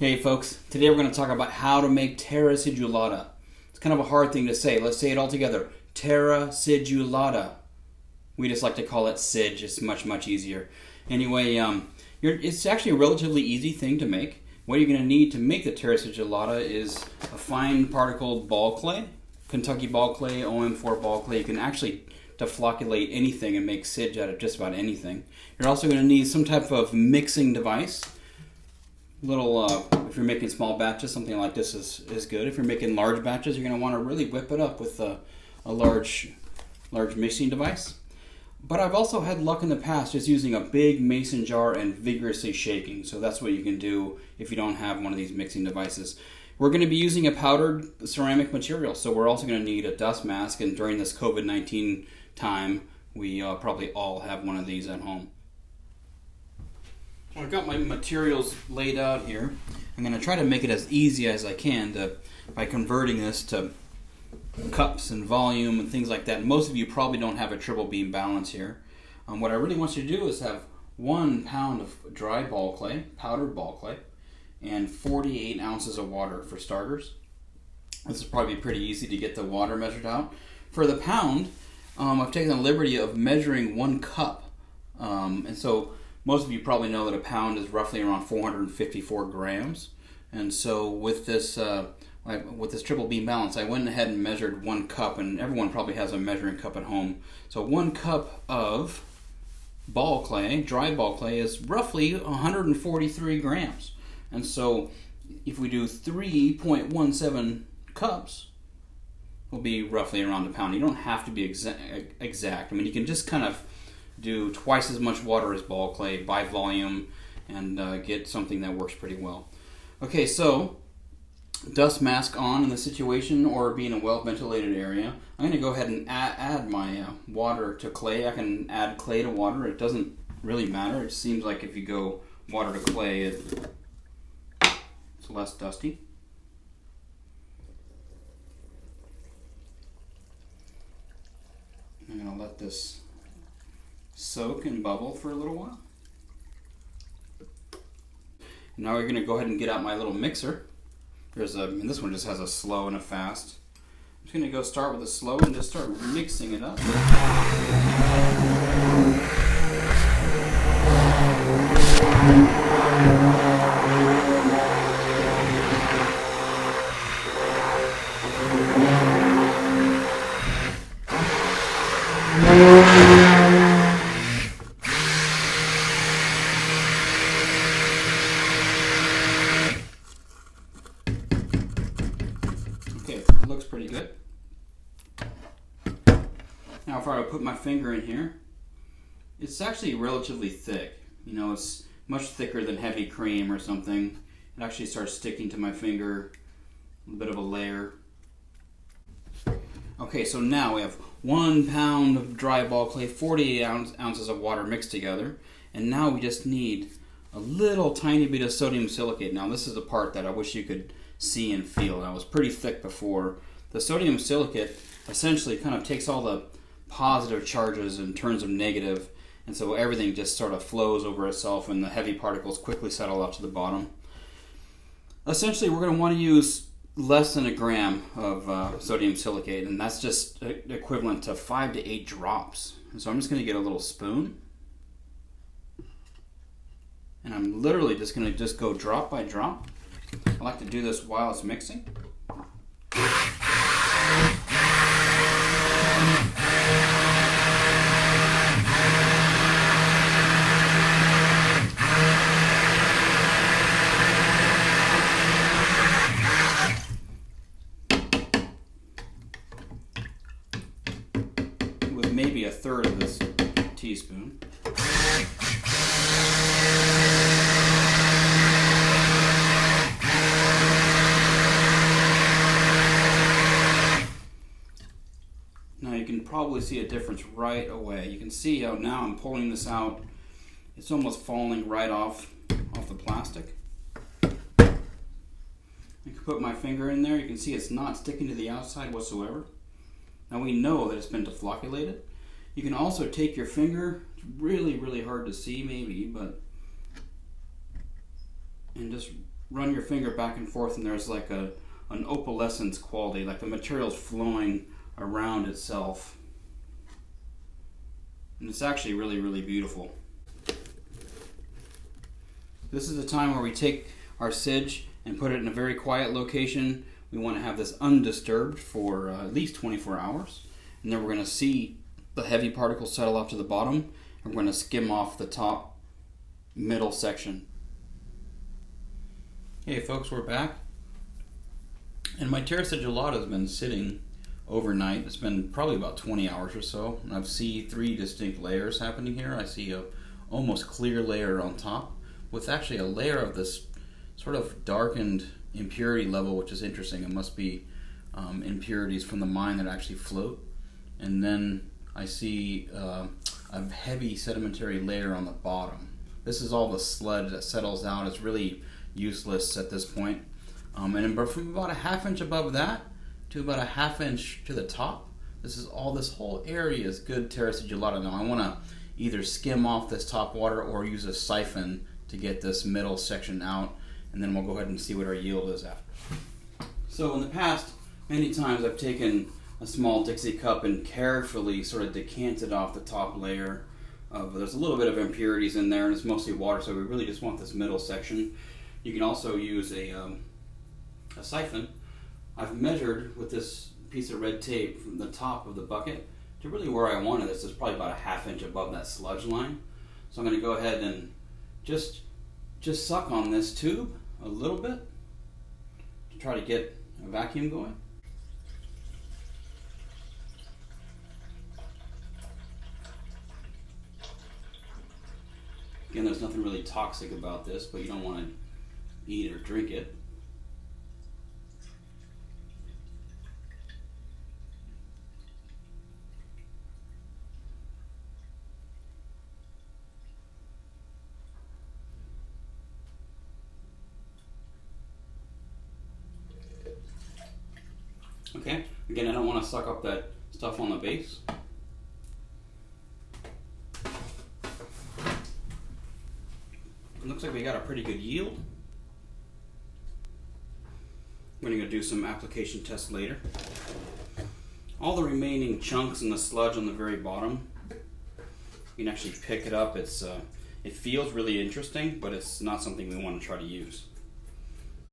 Hey folks, today we're going to talk about how to make Terra Sigillata. It's kind of a hard thing to say. Let's say it all together. Terra Sigillata. We just like to call it Sig. It's much easier. Anyway, it's actually a relatively easy thing to make. What you're going to need to make the Terra Sigillata is a fine particled ball clay. Kentucky ball clay, OM4 ball clay. You can actually deflocculate anything and make Sig out of just about anything. You're also going to need some type of mixing device. If you're making small batches, something like this is good. If you're making large batches, you're going to want to really whip it up with a large mixing device. But I've also had luck in the past just using a big mason jar and vigorously shaking. So that's what you can do if you don't have one of these mixing devices. We're going to be using a powdered ceramic material, so we're also going to need a dust mask. And during this COVID-19 time, we probably all have one of these at home. I've got my materials laid out here. I'm going to try to make it as easy as I can by converting this to cups and volume and things like that. Most of you probably don't have a triple beam balance here. What I really want you to do is have 1 pound of dry ball clay, powdered ball clay, and 48 ounces of water for starters. This is probably pretty easy to get the water measured out. For the pound, I've taken the liberty of measuring 1 cup. And so most of you probably know that a pound is roughly around 454 grams. And so with this triple beam balance, I went ahead and measured 1 cup, and everyone probably has a measuring cup at home. So 1 cup of ball clay, dry ball clay, is roughly 143 grams. And so if we do 3.17 cups, will be roughly around a pound. You don't have to be exact. I mean, you can just kind of do twice as much water as ball clay by volume and get something that works pretty well. Okay, so dust mask on in the situation or be in a well ventilated area. I'm going to go ahead and add my water to clay. I can add clay to water. It doesn't really matter. It seems like if you go water to clay, it's less dusty. I'm going to let this soak and bubble for a little while. Now we're going to go ahead and get out my little mixer. And this one just has a slow and a fast. I'm just going to go start with a slow and just start mixing it up. Okay, it looks pretty good. Now if I were to put my finger in here, it's actually relatively thick. You know, it's much thicker than heavy cream or something. It actually starts sticking to my finger, a bit of a layer. Okay, so now we have 1 pound of dry ball clay, 48 ounces of water mixed together, and now we just need a little tiny bit of sodium silicate. Now this is the part that I wish you could see and feel. That was pretty thick before. The sodium silicate essentially kind of takes all the positive charges and turns them negative, and so everything just sort of flows over itself and the heavy particles quickly settle out to the bottom. Essentially we're going to want to use less than a gram of sodium silicate, and that's just equivalent to 5 to 8 drops. And so I'm just going to get a little spoon, and I'm literally just going to go drop by drop. I like to do this while it's mixing. With maybe a third of this teaspoon. Now you can probably see a difference right away. You can see how now I'm pulling this out. It's almost falling right off the plastic. I can put my finger in there. You can see it's not sticking to the outside whatsoever. Now we know that it's been deflocculated. You can also take your finger, it's really hard to see maybe, and just run your finger back and forth and there's like an opalescence quality, like the material's flowing around itself. And it's actually really, really beautiful. This is the time where we take our sidge and put it in a very quiet location. We want to have this undisturbed for at least 24 hours. And then we're going to see the heavy particles settle off to the bottom. And we're going to skim off the top middle section. Hey folks, we're back. And my Terra Sigillata has been sitting overnight. It's been probably about 20 hours or so. And I see 3 distinct layers happening here. I see a almost clear layer on top with actually a layer of this sort of darkened impurity level, which is interesting. It must be impurities from the mine that actually float. And then I see a heavy sedimentary layer on the bottom. This is all the sludge that settles out. It's really useless at this point. And from about a ½ inch above that to about a ½ inch to the top, this whole area is good Terra Sigillata. Now I want to either skim off this top water or use a siphon to get this middle section out, and then we'll go ahead and see what our yield is after. So in the past, many times I've taken a small Dixie cup and carefully sort of decanted off the top layer. There's a little bit of impurities in there, and it's mostly water, so we really just want this middle section. You can also use a siphon. I've measured with this piece of red tape from the top of the bucket to really where I wanted this. It's probably about a ½ inch above that sludge line. So I'm going to go ahead and just suck on this tube a little bit to try to get a vacuum going. Again, there's nothing really toxic about this, but you don't want to eat or drink it. Okay, again, I don't want to suck up that stuff on the base. It looks like we got a pretty good yield. We're going to do some application tests later. All the remaining chunks and the sludge on the very bottom, you can actually pick it up. It feels really interesting, but it's not something we want to try to use.